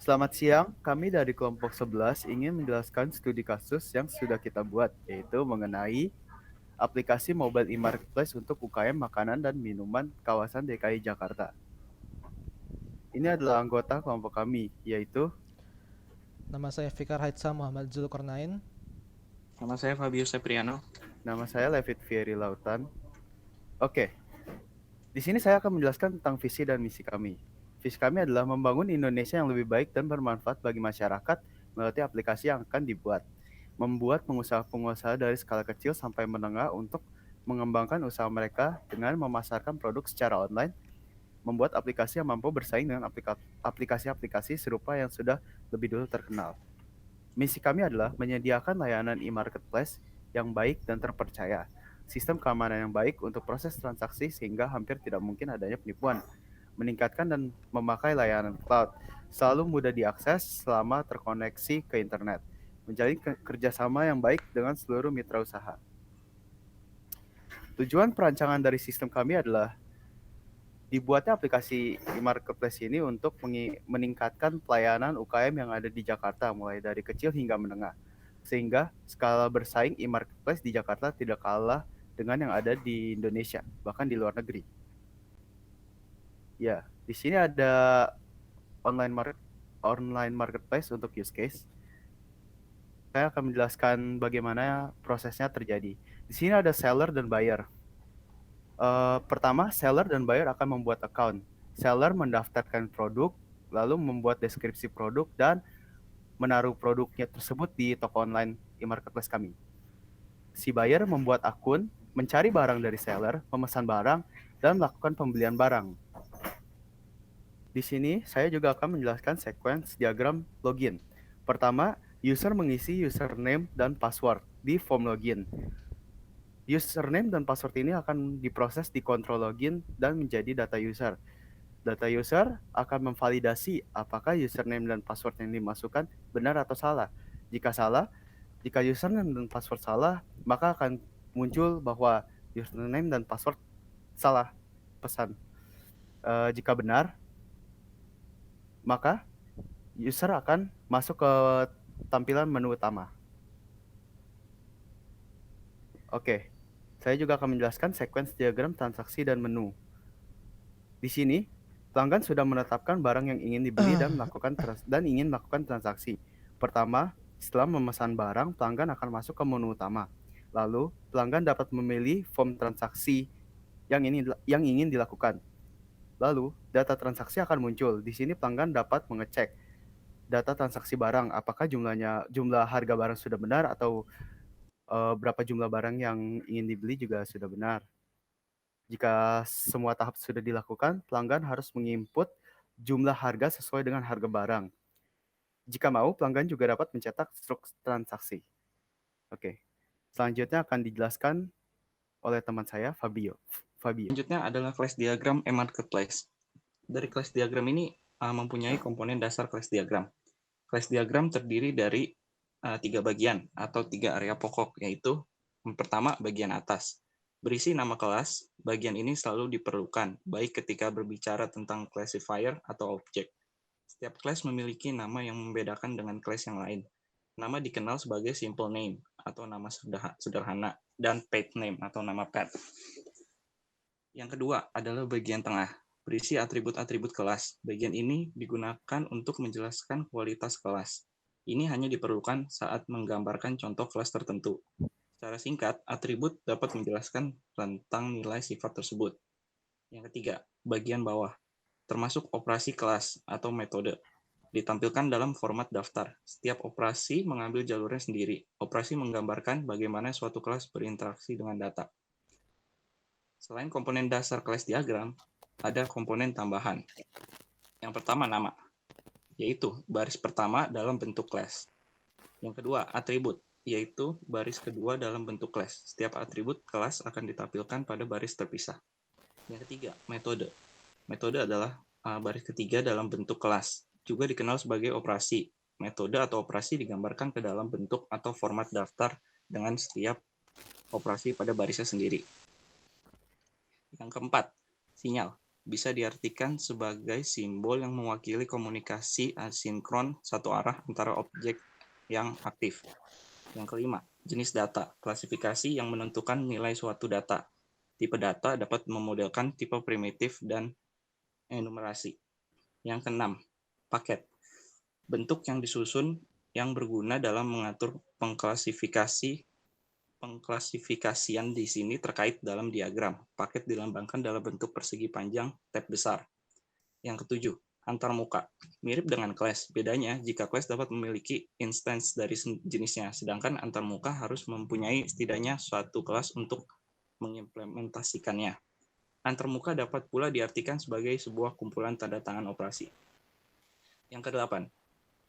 Selamat siang, kami dari kelompok 11 ingin menjelaskan studi kasus yang sudah kita buat, yaitu mengenai aplikasi mobile e-marketplace untuk UKM makanan dan minuman kawasan DKI Jakarta. Ini adalah anggota kelompok kami, yaitu Nama saya Fikar Haitsa Muhammad Zulkarnain. Nama saya Fabio Sepriano. nama saya Levit Fieri Lautan. Oke, di sini saya akan menjelaskan tentang visi dan misi kami. Visi kami adalah membangun Indonesia yang lebih baik dan bermanfaat bagi masyarakat melalui aplikasi yang akan dibuat. Membuat pengusaha-pengusaha dari skala kecil sampai menengah untuk mengembangkan usaha mereka dengan memasarkan produk secara online, membuat aplikasi yang mampu bersaing dengan aplikasi-aplikasi serupa yang sudah lebih dulu terkenal. Misi kami adalah menyediakan layanan e-marketplace yang baik dan terpercaya, sistem keamanan yang baik untuk proses transaksi sehingga hampir tidak mungkin adanya penipuan, meningkatkan dan memakai layanan cloud, selalu mudah diakses selama terkoneksi ke internet, menjalin kerjasama yang baik dengan seluruh mitra usaha. Tujuan perancangan dari sistem kami adalah dibuatnya aplikasi e-marketplace ini untuk meningkatkan pelayanan UKM yang ada di Jakarta mulai dari kecil hingga menengah. Sehingga skala bersaing e-marketplace di Jakarta tidak kalah dengan yang ada di Indonesia, bahkan di luar negeri. Ya, di sini ada online marketplace untuk use case. Saya akan menjelaskan bagaimana prosesnya terjadi. Di sini ada seller dan buyer. Pertama, seller dan buyer akan membuat account. Seller mendaftarkan produk, lalu membuat deskripsi produk, dan menaruh produknya tersebut di toko online e-marketplace kami. Si buyer membuat akun, mencari barang dari seller, memesan barang, dan melakukan pembelian barang. Di sini, saya juga akan menjelaskan sequence diagram login. Pertama, user mengisi username dan password di form login. Username dan password ini akan diproses di kontrol login dan menjadi data user. Data user akan memvalidasi apakah username dan password yang dimasukkan benar atau salah. Jika username dan password salah, maka akan muncul bahwa username dan password salah pesan. Jika benar, maka user akan masuk ke tampilan menu utama. Oke, saya juga akan menjelaskan sequence diagram transaksi dan menu. Di sini, pelanggan sudah menetapkan barang yang ingin dibeli dan ingin melakukan transaksi. Pertama, setelah memesan barang, pelanggan akan masuk ke menu utama. Lalu, pelanggan dapat memilih form transaksi yang ingin dilakukan. Lalu, data transaksi akan muncul. Di sini pelanggan dapat mengecek data transaksi barang, apakah jumlah harga barang sudah benar atau berapa jumlah barang yang ingin dibeli juga sudah benar. Jika semua tahap sudah dilakukan, pelanggan harus menginput jumlah harga sesuai dengan harga barang. Jika mau, pelanggan juga dapat mencetak struk transaksi. Oke. Selanjutnya akan dijelaskan oleh teman saya, Fabio. Selanjutnya adalah class diagram e-marketplace. Dari class diagram ini mempunyai komponen dasar class diagram. Class diagram terdiri dari 3 bagian atau 3 area pokok, yaitu yang pertama bagian atas. Berisi nama kelas, bagian ini selalu diperlukan, baik ketika berbicara tentang classifier atau objek. Setiap kelas memiliki nama yang membedakan dengan kelas yang lain. Nama dikenal sebagai simple name atau nama sederhana, dan paid name atau nama pet. Yang kedua adalah bagian tengah, berisi atribut-atribut kelas. Bagian ini digunakan untuk menjelaskan kualitas kelas. Ini hanya diperlukan saat menggambarkan contoh kelas tertentu. Secara singkat, atribut dapat menjelaskan tentang nilai sifat tersebut. Yang ketiga, bagian bawah, termasuk operasi kelas atau metode. Ditampilkan dalam format daftar. Setiap operasi mengambil jalurnya sendiri. Operasi menggambarkan bagaimana suatu kelas berinteraksi dengan data. Selain komponen dasar kelas diagram, ada komponen tambahan. Yang pertama nama, yaitu baris pertama dalam bentuk kelas. Yang kedua atribut, yaitu baris kedua dalam bentuk kelas. Setiap atribut kelas akan ditampilkan pada baris terpisah. Yang ketiga metode. Metode adalah baris ketiga dalam bentuk kelas, juga dikenal sebagai operasi. Metode atau operasi digambarkan ke dalam bentuk atau format daftar dengan setiap operasi pada barisnya sendiri. Yang keempat, sinyal. bisa diartikan sebagai simbol yang mewakili komunikasi asinkron satu arah antara objek yang aktif. Yang kelima, jenis data, klasifikasi yang menentukan nilai suatu data. Tipe data dapat memodelkan tipe primitif dan enumerasi. Yang keenam, paket, bentuk yang disusun yang berguna dalam mengatur pengklasifikasian di sini terkait dalam diagram. Paket dilambangkan dalam bentuk persegi panjang tab besar. Yang ketujuh, antarmuka. Mirip dengan kelas, bedanya jika kelas dapat memiliki instance dari jenisnya, sedangkan antarmuka harus mempunyai setidaknya suatu kelas untuk mengimplementasikannya. Antarmuka dapat pula diartikan sebagai sebuah kumpulan tanda tangan operasi. Yang kedelapan,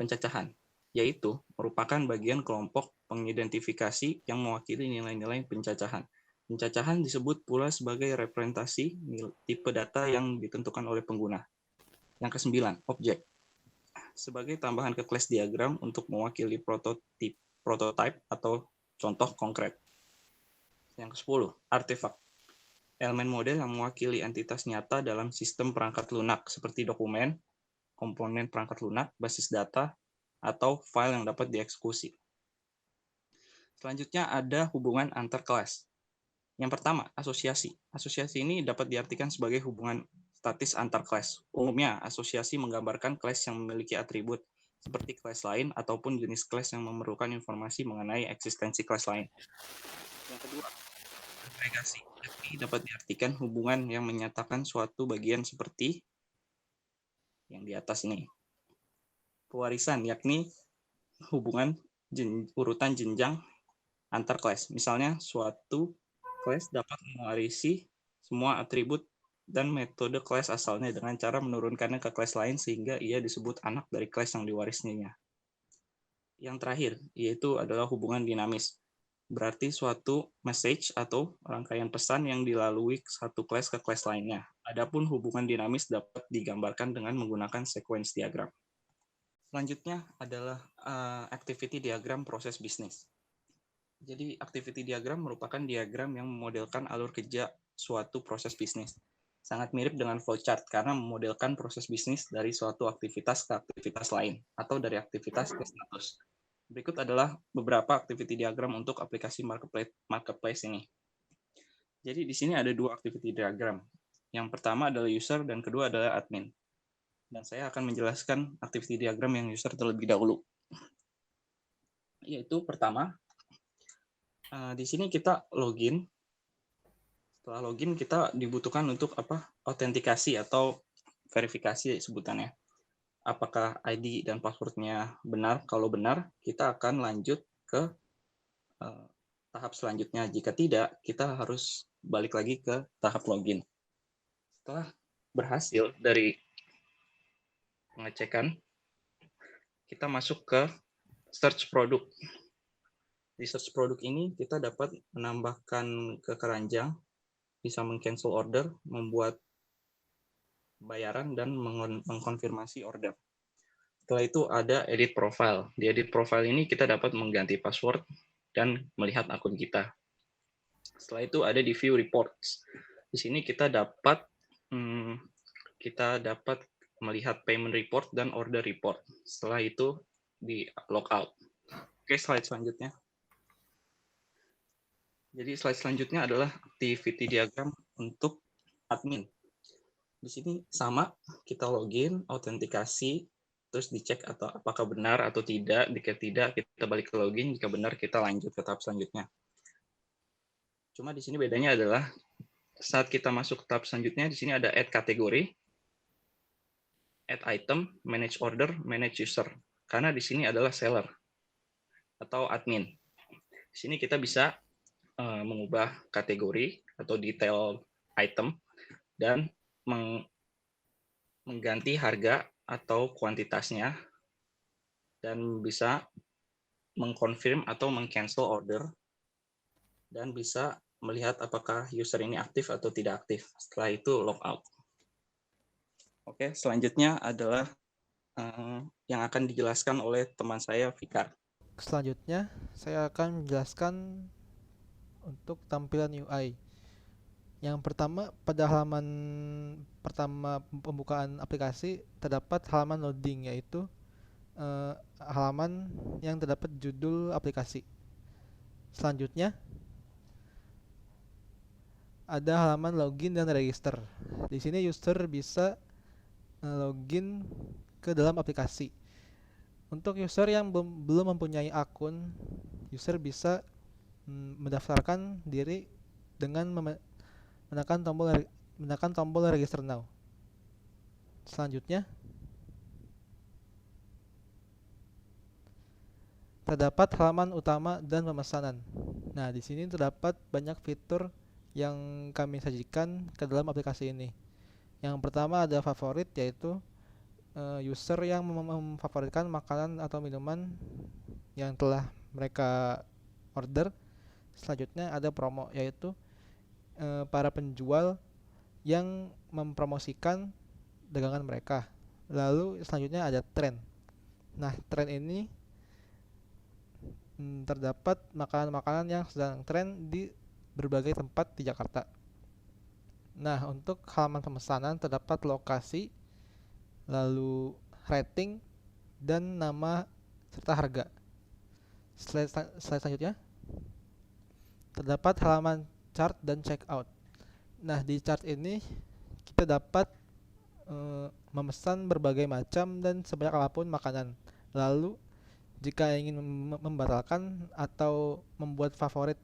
pencacahan, yaitu merupakan bagian kelompok pengidentifikasi yang mewakili nilai-nilai pencacahan. Pencacahan disebut pula sebagai representasi tipe data yang ditentukan oleh pengguna. Yang kesembilan, objek. Sebagai tambahan ke class diagram untuk mewakili prototype atau contoh konkret. Yang ke-10, artefak. Elemen model yang mewakili entitas nyata dalam sistem perangkat lunak seperti dokumen, komponen perangkat lunak, basis data, atau file yang dapat dieksekusi. Selanjutnya ada hubungan antar kelas. Yang pertama, asosiasi. Asosiasi ini dapat diartikan sebagai hubungan statis antar kelas. Umumnya, asosiasi menggambarkan kelas yang memiliki atribut seperti kelas lain ataupun jenis kelas yang memerlukan informasi mengenai eksistensi kelas lain. Yang kedua, agregasi. Ini dapat diartikan hubungan yang menyatakan suatu bagian seperti yang di atas ini. Pewarisan, yakni hubungan urutan jenjang antar kelas. Misalnya, suatu kelas dapat mewarisi semua atribut dan metode kelas asalnya dengan cara menurunkannya ke kelas lain sehingga ia disebut anak dari kelas yang diwarisnya. Yang terakhir, yaitu adalah hubungan dinamis. Berarti suatu message atau rangkaian pesan yang dilalui satu kelas ke kelas lainnya. Adapun hubungan dinamis dapat digambarkan dengan menggunakan sequence diagram. Selanjutnya adalah activity diagram proses bisnis. Jadi activity diagram merupakan diagram yang memodelkan alur kerja suatu proses bisnis. Sangat mirip dengan flowchart karena memodelkan proses bisnis dari suatu aktivitas ke aktivitas lain atau dari aktivitas ke status. Berikut adalah beberapa activity diagram untuk aplikasi marketplace ini. Jadi di sini ada dua activity diagram. Yang pertama adalah user dan kedua adalah admin. Dan saya akan menjelaskan activity diagram yang user terlebih dahulu. Yaitu pertama, di sini kita login. Setelah login kita dibutuhkan untuk autentikasi atau verifikasi sebutannya. Apakah ID dan passwordnya benar? Kalau benar, kita akan lanjut ke tahap selanjutnya. Jika tidak, kita harus balik lagi ke tahap login. Setelah berhasil dari pengecekan, kita masuk ke search produk. Di search produk ini kita dapat menambahkan ke keranjang, bisa meng-cancel order, membuat bayaran, dan mengkonfirmasi order. Setelah itu ada edit profile. Di edit profile ini kita dapat mengganti password dan melihat akun kita. Setelah itu ada di view reports. Di sini kita dapat melihat payment report dan order report. Setelah itu di logout. Oke, slide selanjutnya. Jadi slide selanjutnya adalah activity diagram untuk admin. Di sini sama, kita login, autentikasi, terus dicek atau apakah benar atau tidak. Jika tidak, kita balik ke login. Jika benar, kita lanjut ke tahap selanjutnya. Cuma di sini bedanya adalah saat kita masuk ke tahap selanjutnya, di sini ada add kategori, add item, manage order, manage user. Karena di sini adalah seller atau admin. Di sini kita bisa mengubah kategori atau detail item dan mengganti harga atau kuantitasnya dan bisa mengkonfirm atau meng-cancel order dan bisa melihat apakah user ini aktif atau tidak aktif. Setelah itu logout. Oke, selanjutnya adalah yang akan dijelaskan oleh teman saya, Fikar. Selanjutnya, saya akan menjelaskan untuk tampilan UI. Yang pertama, pada halaman pertama pembukaan aplikasi terdapat halaman loading, yaitu halaman yang terdapat judul aplikasi. Selanjutnya ada halaman login dan register. Di sini user bisa login ke dalam aplikasi. Untuk user yang belum mempunyai akun, user bisa mendaftarkan diri dengan menekan tombol register now. Selanjutnya terdapat halaman utama dan pemesanan. Nah, di sini terdapat banyak fitur yang kami sajikan ke dalam aplikasi ini. Yang pertama ada favorit, yaitu user yang memfavoritkan makanan atau minuman yang telah mereka order. Selanjutnya ada promo, yaitu para penjual yang mempromosikan dagangan mereka. Lalu selanjutnya ada tren. Nah, tren ini terdapat makanan-makanan yang sedang tren di berbagai tempat di Jakarta. Nah, untuk halaman pemesanan terdapat lokasi, lalu rating, dan nama serta harga. Slide selanjutnya terdapat halaman chart dan checkout. Nah, di chart ini kita dapat memesan berbagai macam dan sebanyak apapun makanan. Lalu jika ingin membatalkan atau membuat favorit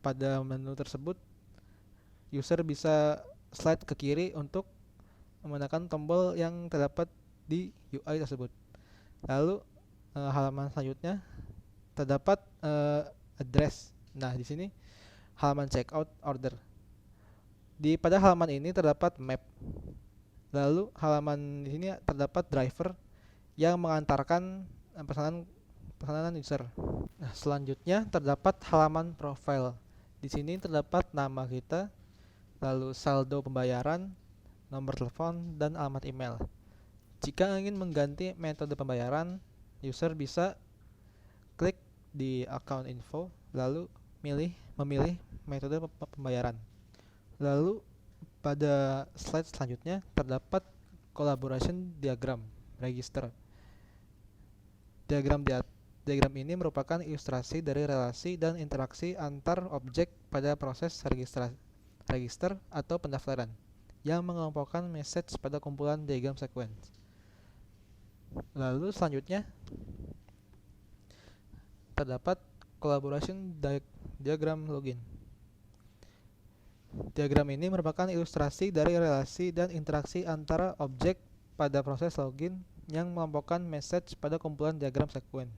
pada menu tersebut, user bisa slide ke kiri untuk menekan tombol yang terdapat di UI tersebut. Lalu halaman selanjutnya terdapat address. Nah, di sini halaman checkout order. Pada halaman ini terdapat map. Lalu halaman di sini terdapat driver yang mengantarkan pesanan user. Nah, selanjutnya terdapat halaman profile. Di sini terdapat nama kita, lalu saldo pembayaran, nomor telepon, dan alamat email. Jika ingin mengganti metode pembayaran, user bisa klik di account info, lalu memilih metode pembayaran. Lalu pada slide selanjutnya terdapat collaboration diagram register. Diagram ini merupakan ilustrasi dari relasi dan interaksi antar objek pada proses register atau pendaftaran, yang mengelompokkan message pada kumpulan diagram sequence. Lalu selanjutnya terdapat collaboration diagram login. Diagram ini merupakan ilustrasi dari relasi dan interaksi antara objek pada proses login yang mengelompokkan message pada kumpulan diagram sequence.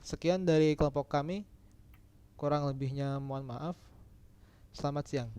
Sekian dari kelompok kami, kurang lebihnya mohon maaf. Selamat siang.